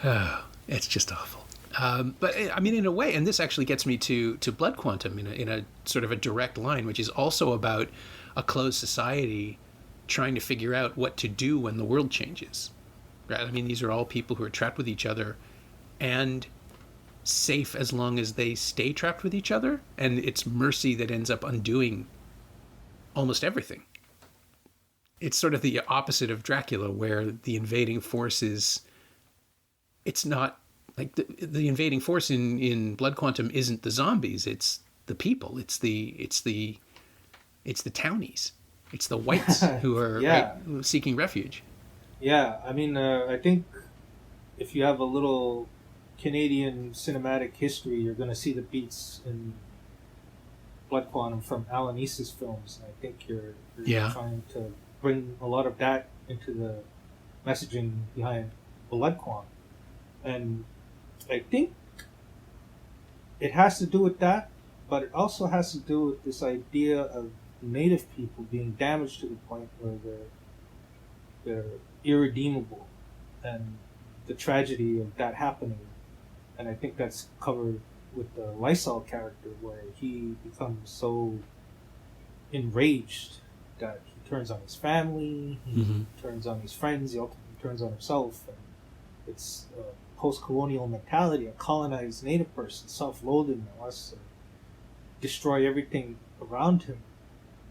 Oh, it's just awful. But, I mean, in a way, and this actually gets me to Blood Quantum in a sort of a direct line, which is also about a closed society trying to figure out what to do when the world changes. Right? I mean, these are all people who are trapped with each other and safe as long as they stay trapped with each other, and it's mercy that ends up undoing almost everything. It's sort of the opposite of Dracula, where the invading force is, it's not like the invading force in Blood Quantum isn't the zombies, it's the people, it's the townies, it's the whites who are Yeah. right, seeking refuge. Yeah, I mean, I think if you have a little Canadian cinematic history, you're going to see the beats in Blood Quantum from Alan East's films. And I think you're trying to bring a lot of that into the messaging behind Blood Quantum. And I think it has to do with that, but it also has to do with this idea of native people being damaged to the point where they're irredeemable, and the tragedy of that happening. And I think that's covered with the Lysol character, where he becomes so enraged that he turns on his family, he turns on his friends, he ultimately turns on himself. And it's a post-colonial mentality, a colonized native person, self-loathing, that wants to destroy everything around him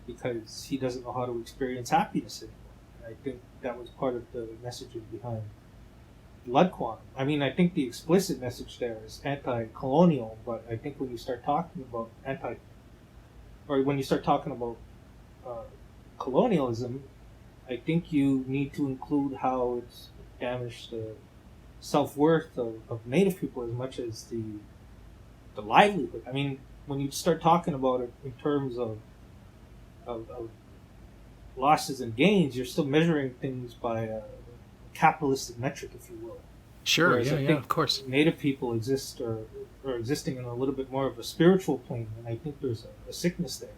because he doesn't know how to experience happiness anymore. And I think that was part of the messaging behind Blood Quantum. I mean, I think the explicit message there is anti-colonial, but I think when you start talking about colonialism, I think you need to include how it's damaged the self-worth of native people as much as the livelihood. I mean, when you start talking about it in terms of losses and gains, you're still measuring things by a capitalistic metric, if you will. Sure, Whereas yeah, of course. Native people exist or existing in a little bit more of a spiritual plane, and I think there's a sickness there.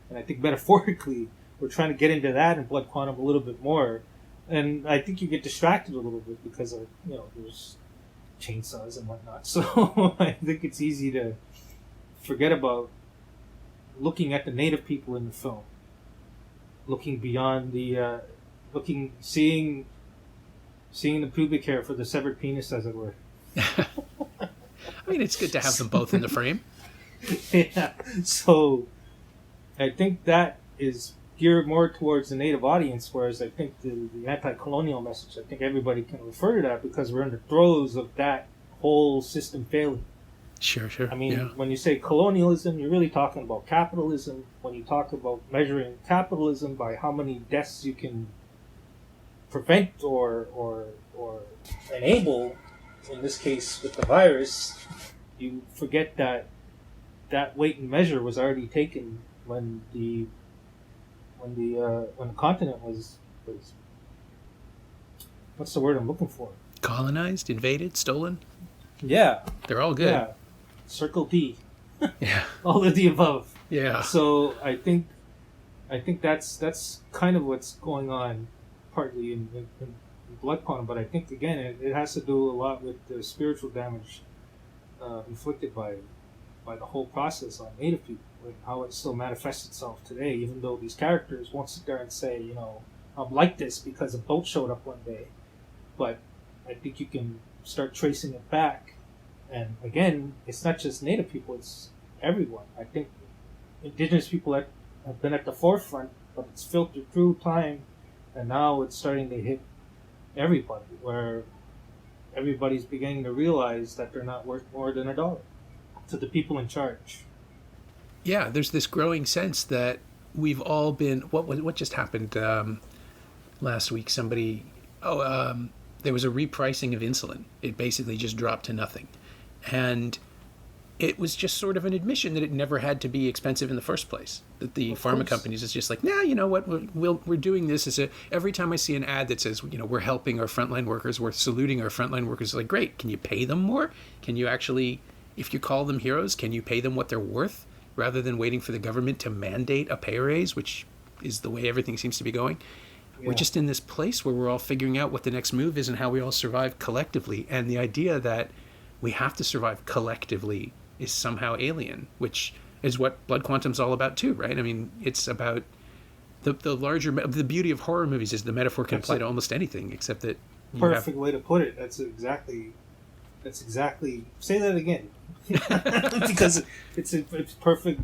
And I think metaphorically, we're trying to get into that in Blood Quantum a little bit more. And I think you get distracted a little bit because of, there's chainsaws and whatnot. So I think it's easy to forget about looking at the native people in the film, looking beyond the, seeing the pubic hair for the severed penis, as it were. I mean, it's good to have them both in the frame. Yeah. So I think that is geared more towards the native audience, whereas I think the anti-colonial message, I think everybody can refer to that because we're in the throes of that whole system failing. Sure. I mean, when you say colonialism, you're really talking about capitalism. When you talk about measuring capitalism by how many deaths you can prevent or enable, in this case with the virus, you forget that weight and measure was already taken when the continent was what's the word I'm looking for? Colonized, invaded, stolen? Yeah. They're all good. Yeah. Circle D. Yeah. All of the above. Yeah. So I think that's kind of what's going on partly in Blood Quantum, but I think again it has to do a lot with the spiritual damage inflicted by the whole process on native people, and how it still manifests itself today, even though these characters won't sit there and say, I'm like this because a boat showed up one day. But I think you can start tracing it back. And again, it's not just native people, it's everyone. I think indigenous people have been at the forefront, but it's filtered through time, and now it's starting to hit everybody, where everybody's beginning to realize that they're not worth more than $1 to the people in charge. Yeah, there's this growing sense that we've all been. What just happened last week? There was a repricing of insulin. It basically just dropped to nothing, and it was just sort of an admission that it never had to be expensive in the first place. That the pharma companies is just like, nah, you know what? We're doing this every time I see an ad that says, we're helping our frontline workers, we're saluting our frontline workers. It's like, great. Can you pay them more? Can you actually, if you call them heroes, can you pay them what they're worth rather than waiting for the government to mandate a pay raise, which is the way everything seems to be going? Yeah. We're just in this place where we're all figuring out what the next move is and how we all survive collectively. And the idea that we have to survive collectively is somehow alien, which is what Blood Quantum's all about too, right? I mean, it's about the beauty of horror movies is the metaphor can apply to almost anything, except that perfect way to put it. That's exactly. Say that again, because it's perfect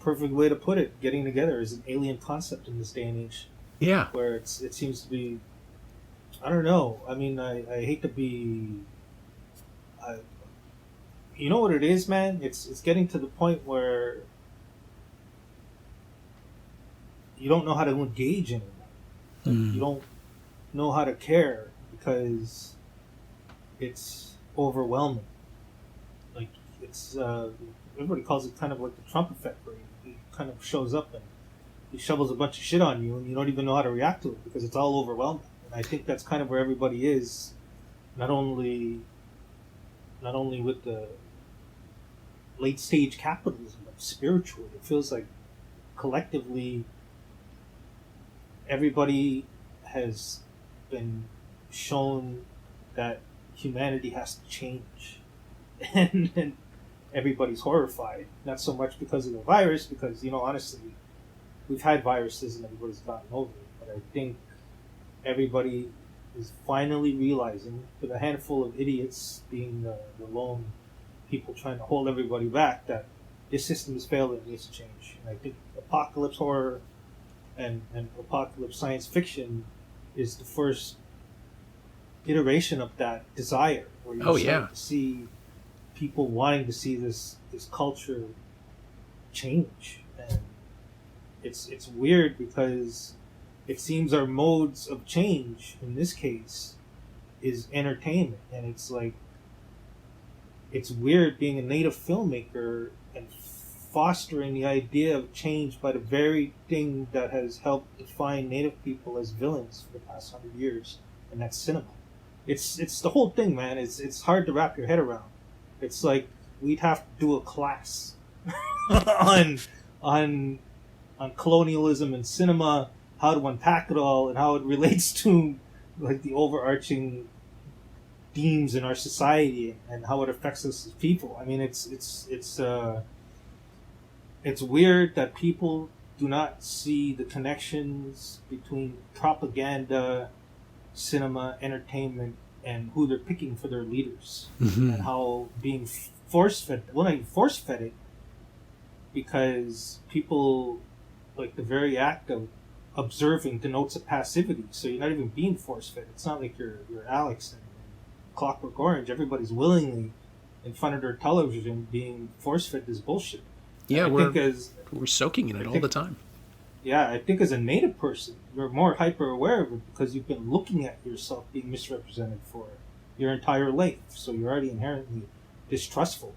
way to put it. Getting together is an alien concept in this day and age. Yeah, where it seems to be. I don't know. I mean, I hate to be. You know what it is, man? It's getting to the point where you don't know how to engage anymore. You don't know how to care because it's overwhelming. Like it's everybody calls it kind of like the Trump effect, where he kind of shows up and he shovels a bunch of shit on you, and you don't even know how to react to it because it's all overwhelming. And I think that's kind of where everybody is, not only with the late stage capitalism, but spiritually. It feels like collectively everybody has been shown that humanity has to change, and everybody's horrified. Not so much because of the virus, because honestly, we've had viruses and everybody's gotten over it. But I think everybody is finally realizing, with a handful of idiots being the lone people trying to hold everybody back, that this system has failed and needs to change. And I think apocalypse horror and apocalypse science fiction is the first iteration of that desire, where you start to see people wanting to see this culture change. And it's weird because it seems our modes of change in this case is entertainment, and it's like, it's weird being a native filmmaker and fostering the idea of change by the very thing that has helped define native people as villains for the past 100 years, and that's cinema. It's the whole thing, man. It's hard to wrap your head around. It's like we'd have to do a class on colonialism and cinema, how to unpack it all, and how it relates to like the overarching themes in our society and how it affects us as people. I mean, it's weird that people do not see the connections between propaganda, cinema, entertainment, and who they're picking for their leaders, and how being force-fed, well, not even force-fed it, because people, like, the very act of observing denotes a passivity, so you're not even being force-fed. It's not like you're Alex and Clockwork Orange. Everybody's willingly in front of their television being force-fed this bullshit. Yeah, we're soaking in it all the time. Yeah, I think as a native person, you're more hyper-aware of it because you've been looking at yourself being misrepresented for your entire life, so you're already inherently distrustful.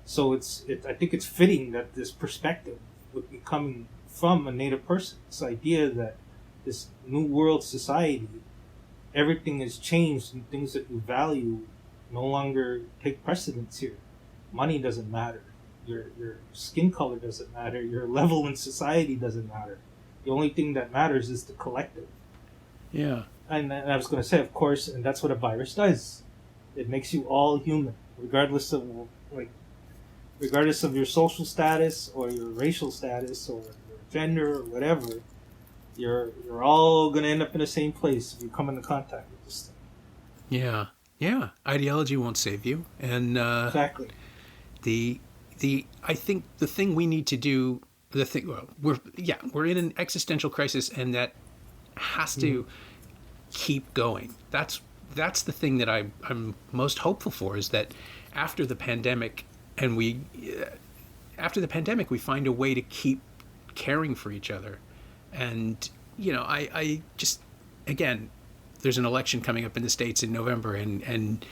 So I think it's fitting that this perspective would be coming from a native person. This idea that this new world society, everything has changed and things that you value no longer take precedence here. Money doesn't matter. Your skin color doesn't matter. Your level in society doesn't matter. The only thing that matters is the collective. Yeah. And I was going to say, of course, and that's what a virus does. It makes you all human, regardless of your social status or your racial status or your gender or whatever. You're all going to end up in the same place if you come into contact with this thing. Yeah. Ideology won't save you, and exactly. I think the thing we need to do, we're in an existential crisis, and that has to keep going. That's the thing that I'm most hopeful for, is that after the pandemic, and after the pandemic, we find a way to keep caring for each other. And, I just, again, there's an election coming up in the States in November, and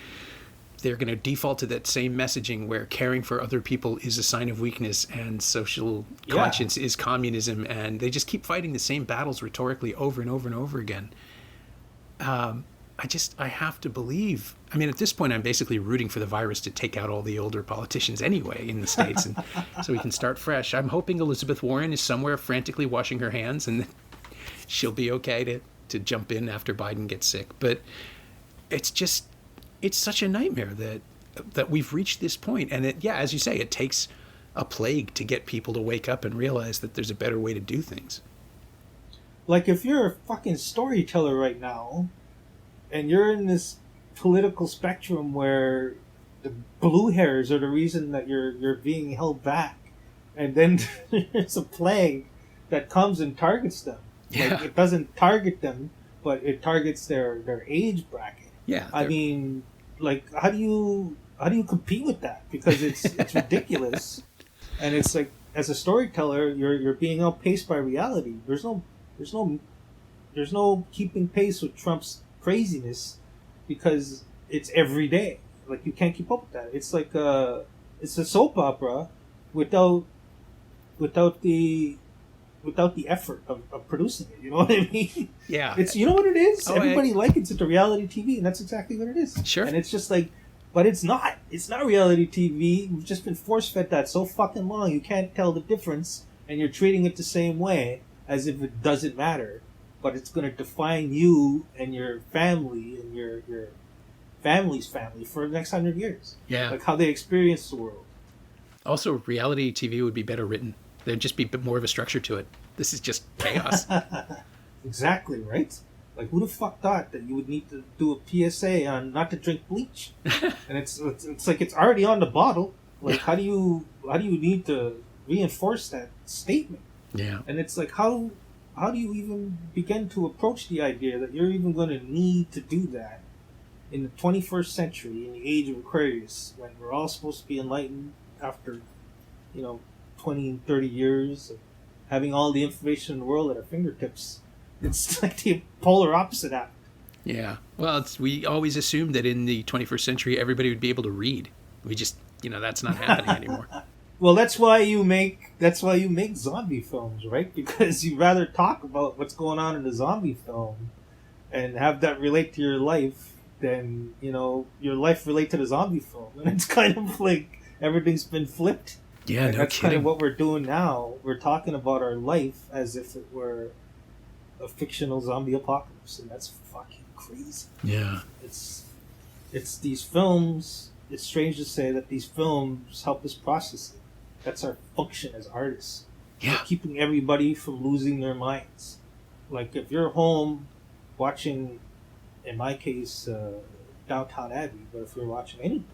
they're going to default to that same messaging where caring for other people is a sign of weakness and social conscience is communism. And they just keep fighting the same battles rhetorically over and over and over again. I have to believe, at this point, I'm basically rooting for the virus to take out all the older politicians anyway in the States. And so we can start fresh. I'm hoping Elizabeth Warren is somewhere frantically washing her hands and she'll be okay to jump in after Biden gets sick. But it's such a nightmare that we've reached this point. And as you say, it takes a plague to get people to wake up and realize that there's a better way to do things. Like, if you're a fucking storyteller right now, and you're in this political spectrum where the blue hairs are the reason that you're being held back, and then there's a plague that comes and targets them. Yeah. Like, it doesn't target them, but it targets their age bracket. Yeah. Like, how do you compete with that? Because it's ridiculous, and it's like, as a storyteller, you're being outpaced by reality. There's no keeping pace with Trump's craziness, because it's every day. Like, you can't keep up with that. It's like it's a soap opera without the effort of producing it. You know what I mean? Yeah. It's, you know what it is? Everybody likens it to reality TV, and that's exactly what it is. Sure. And it's just like, but it's not. It's not reality TV. We've just been force-fed that so fucking long. You can't tell the difference, and you're treating it the same way as if it doesn't matter. But it's going to define you and your family and your family's family for the next 100 years. Yeah. Like, how they experience the world. Also, reality TV would be better written. There'd just be a bit more of a structure to it. This is just chaos. Exactly, right? Like, who the fuck thought that you would need to do a PSA on not to drink bleach? And it's like, it's already on the bottle. Like, how do you need to reinforce that statement? Yeah. And it's like, how do you even begin to approach the idea that you're even going to need to do that in the 21st century, in the age of Aquarius, when we're all supposed to be enlightened after, 20 and 30 years of having all the information in the world at our fingertips? It's like the polar opposite act. Yeah. Well, we always assumed that in the 21st century, everybody would be able to read. We just, that's not happening anymore. Well, that's why you make zombie films, right? Because you rather talk about what's going on in the zombie film and have that relate to your life than, your life relate to the zombie film. And it's kind of like everything's been flipped. Yeah, and no that's kidding. kind of what we're doing now. We're talking about our life as if it were a fictional zombie apocalypse, and that's fucking crazy. Yeah. It's these films. It's strange to say that these films help us process it. That's our function as artists. Yeah. We're keeping everybody from losing their minds. Like, if you're home watching, in my case, Downtown Abbey, but if you're watching anything,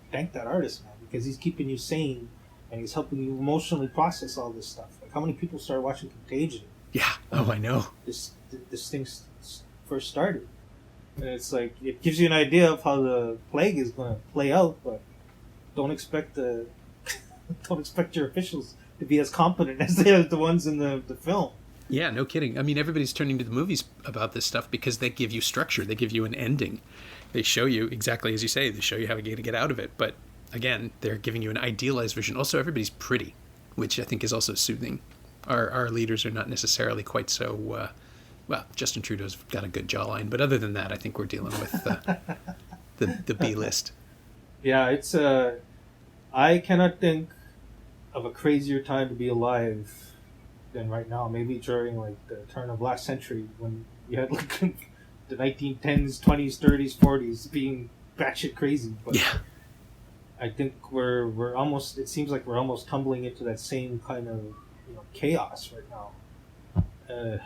thank that artist, man, because he's keeping you sane and he's helping you emotionally process all this stuff. Like, how many people started watching Contagion? Yeah. Oh, I know. This thing first started. And it's like, it gives you an idea of how the plague is going to play out, but don't expect your officials to be as competent as they are the ones in the film. Yeah, no kidding. Everybody's turning to the movies about this stuff because they give you structure. They give you an ending. They show you exactly as you say. They show you how to get out of it. But again, they're giving you an idealized version. Also, everybody's pretty, which I think is also soothing. Our leaders are not necessarily quite so... well, Justin Trudeau's got a good jawline. But other than that, I think we're dealing with the B-list. Yeah, it's... I cannot think of a crazier time to be alive than right now. Maybe during the turn of last century, when you had the 1910s, 20s, 30s, 40s being batshit crazy. But yeah. I think we're almost. It seems like we're almost tumbling into that same kind of chaos right now.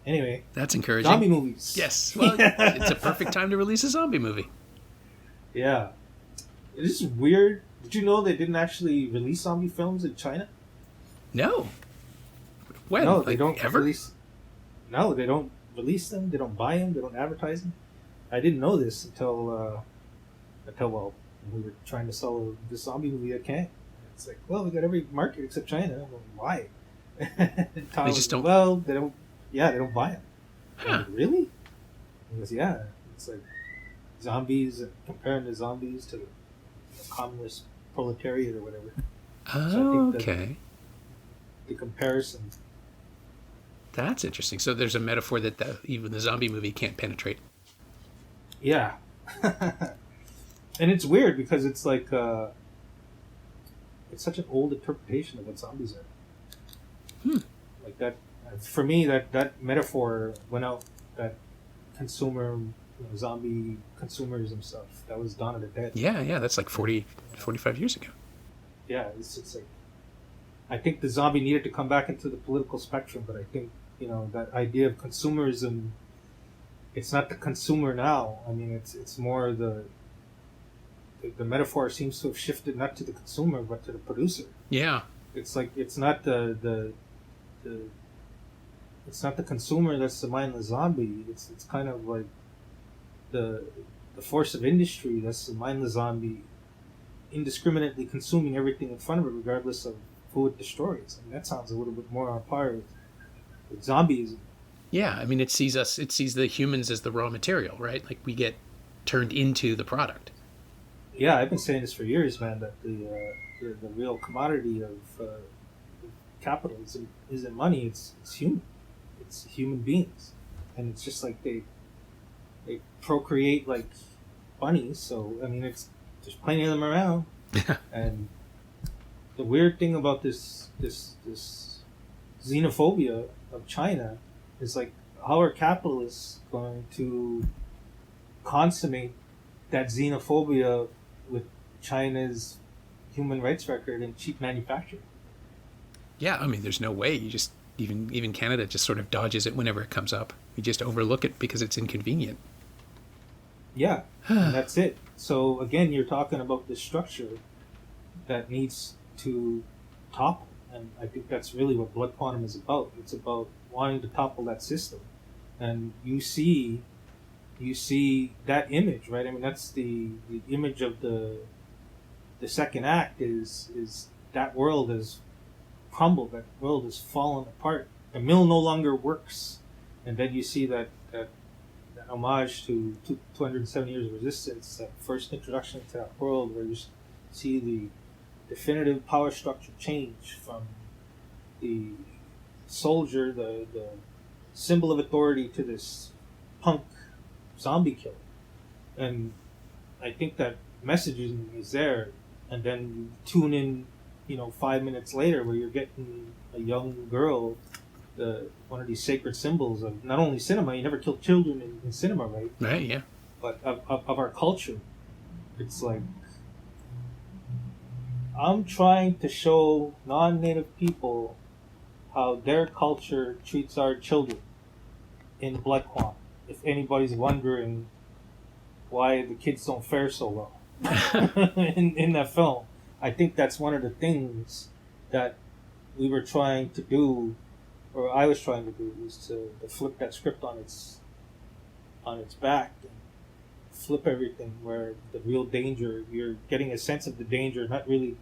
Anyway, that's encouraging. Zombie movies. Yes. Well, it's a perfect time to release a zombie movie. Yeah. It is weird. Did you know they didn't actually release zombie films in China? No. When? No, they don't ever? release. No, they don't release them. They don't buy them. They don't advertise them. I didn't know this until we were trying to sell this zombie movie at Cannes. It's like, well, we got every market except China. Well, why? They just don't. Well, they don't. Yeah, they don't buy them. Huh. Like, really? He goes, yeah. It's like zombies, comparing the zombies to the communist proletariat or whatever. Oh, I think okay. the comparison. That's interesting. So there's a metaphor that even the zombie movie can't penetrate. Yeah. And it's weird because it's like it's such an old interpretation of what zombies are. Like that, for me, that metaphor went out, that consumer, zombie consumerism stuff, that was Dawn of the Dead. Yeah, that's like 45 years ago. Yeah, it's like, I think the zombie needed to come back into the political spectrum, but I think, that idea of consumerism, it's not the consumer now. I mean, it's more the metaphor seems to have shifted not to the consumer but to the producer. Yeah. It's like it's not the it's not the consumer that's the mindless zombie. It's kind of like the force of industry that's the mindless zombie, indiscriminately consuming everything in front of it, regardless of who it destroys. I mean, that sounds a little bit more on par with zombies. Yeah, I mean, it sees the humans as the raw material, right? Like we get turned into the product. Yeah, I've been saying this for years, man, that the real commodity of capitalism isn't money, it's human. It's human beings. And it's just like they procreate like bunnies, so I mean there's plenty of them around. And the weird thing about this xenophobia of China is like, how are capitalists going to consummate that xenophobia with China's human rights record and cheap manufacturing? Yeah, I mean, there's no way. You just even Canada just sort of dodges it whenever it comes up. We just overlook it because it's inconvenient. Yeah, and that's it. So again, you're talking about this structure that needs to topple, and I think that's really what Blood Quantum is about. It's about wanting to topple that system, and you see that image, right? I mean, that's the image of the second act is that world has crumbled, that world has fallen apart. The mill no longer works, and then you see that homage to 207 years of resistance, that first introduction to that world, where you see the definitive power structure change from the soldier, the symbol of authority, to this punk zombie killer. And I think that messaging is there, and then you tune in 5 minutes later where you're getting a young girl, one of these sacred symbols of not only cinema. You never kill children in cinema, right? Right, yeah. But of our culture. It's like, I'm trying to show non-native people how their culture treats our children in Blood Quantum. If anybody's wondering why the kids don't fare so well in that film, I think that's one of the things that we were trying to do, or I was trying to do, was to flip that script on its back and flip everything, where the real danger, you're getting a sense of the danger, not really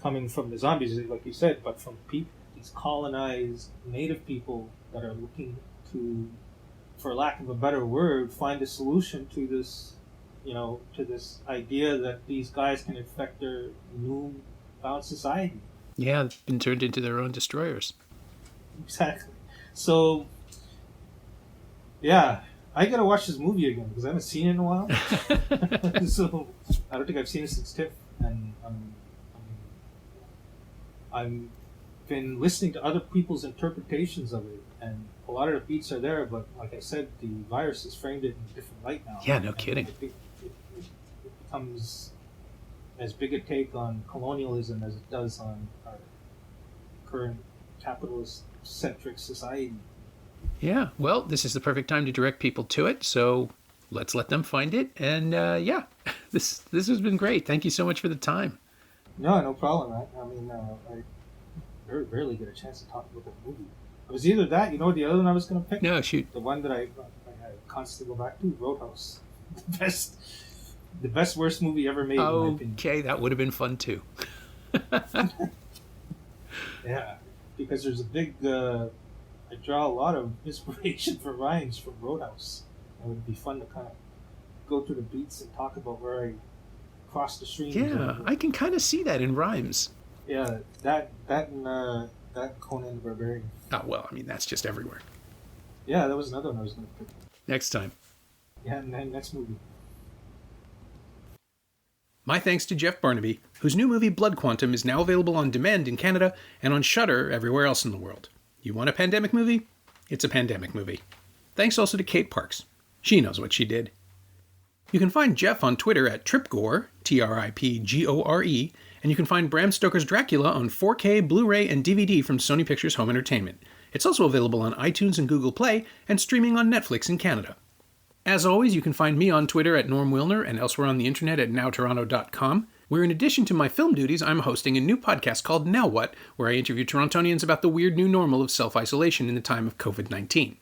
coming from the zombies, like you said, but from people, these colonized native people that are looking to, for lack of a better word, find a solution to this, to this idea that these guys can infect their new-found society. Yeah, they've been turned into their own destroyers. Exactly. So, yeah, I gotta watch this movie again because I haven't seen it in a while. So I don't think I've seen it since TIFF, and I'm been listening to other people's interpretations of it, and a lot of the beats are there, but like I said, the virus has framed it in a different light now. Yeah, no kidding. I think it becomes as big a take on colonialism as it does on our current capitalist-centric society. Yeah, well, this is the perfect time to direct people to it, so let's let them find it. And yeah, this has been great. Thank you so much for the time. No problem. I mean, I very rarely get a chance to talk about that movie. It was either that, the other one I was going to pick? No, shoot. The one that I constantly go back to, Roadhouse. The best worst movie ever made, in my opinion. Okay, that would have been fun too. Yeah, because there's a big. I draw a lot of inspiration for rhymes from Roadhouse. It would be fun to kind of go through the beats and talk about where I crossed the streams. Yeah, I can kind of see that in rhymes. Yeah, that and that Conan the Barbarian. Oh, well, I mean, that's just everywhere. Yeah, that was another one I was going to pick. Next time. Yeah, and then next movie. My thanks to Jeff Barnaby, whose new movie Blood Quantum is now available on demand in Canada and on Shudder everywhere else in the world. You want a pandemic movie? It's a pandemic movie. Thanks also to Kate Parks. She knows what she did. You can find Jeff on Twitter at Tripgore, Tripgore, and you can find Bram Stoker's Dracula on 4K, Blu-ray, and DVD from Sony Pictures Home Entertainment. It's also available on iTunes and Google Play, and streaming on Netflix in Canada. As always, you can find me on Twitter at Norm Wilner and elsewhere on the internet at nowtoronto.com, where in addition to my film duties, I'm hosting a new podcast called Now What, where I interview Torontonians about the weird new normal of self-isolation in the time of COVID-19.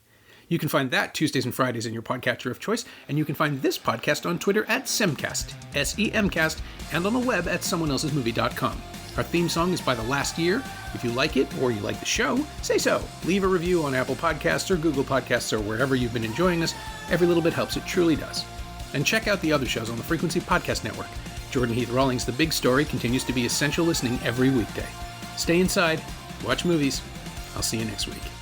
You can find that Tuesdays and Fridays in your podcatcher of choice, and you can find this podcast on Twitter at Semcast, S-E-M-Cast, and on the web at someoneelsesmovie.com. Our theme song is by The Last Year. If you like it, or you like the show, say so. Leave a review on Apple Podcasts or Google Podcasts or wherever you've been enjoying us. Every little bit helps, it truly does. And check out the other shows on the Frequency Podcast Network. Jordan Heath Rawlings' The Big Story continues to be essential listening every weekday. Stay inside, watch movies. I'll see you next week.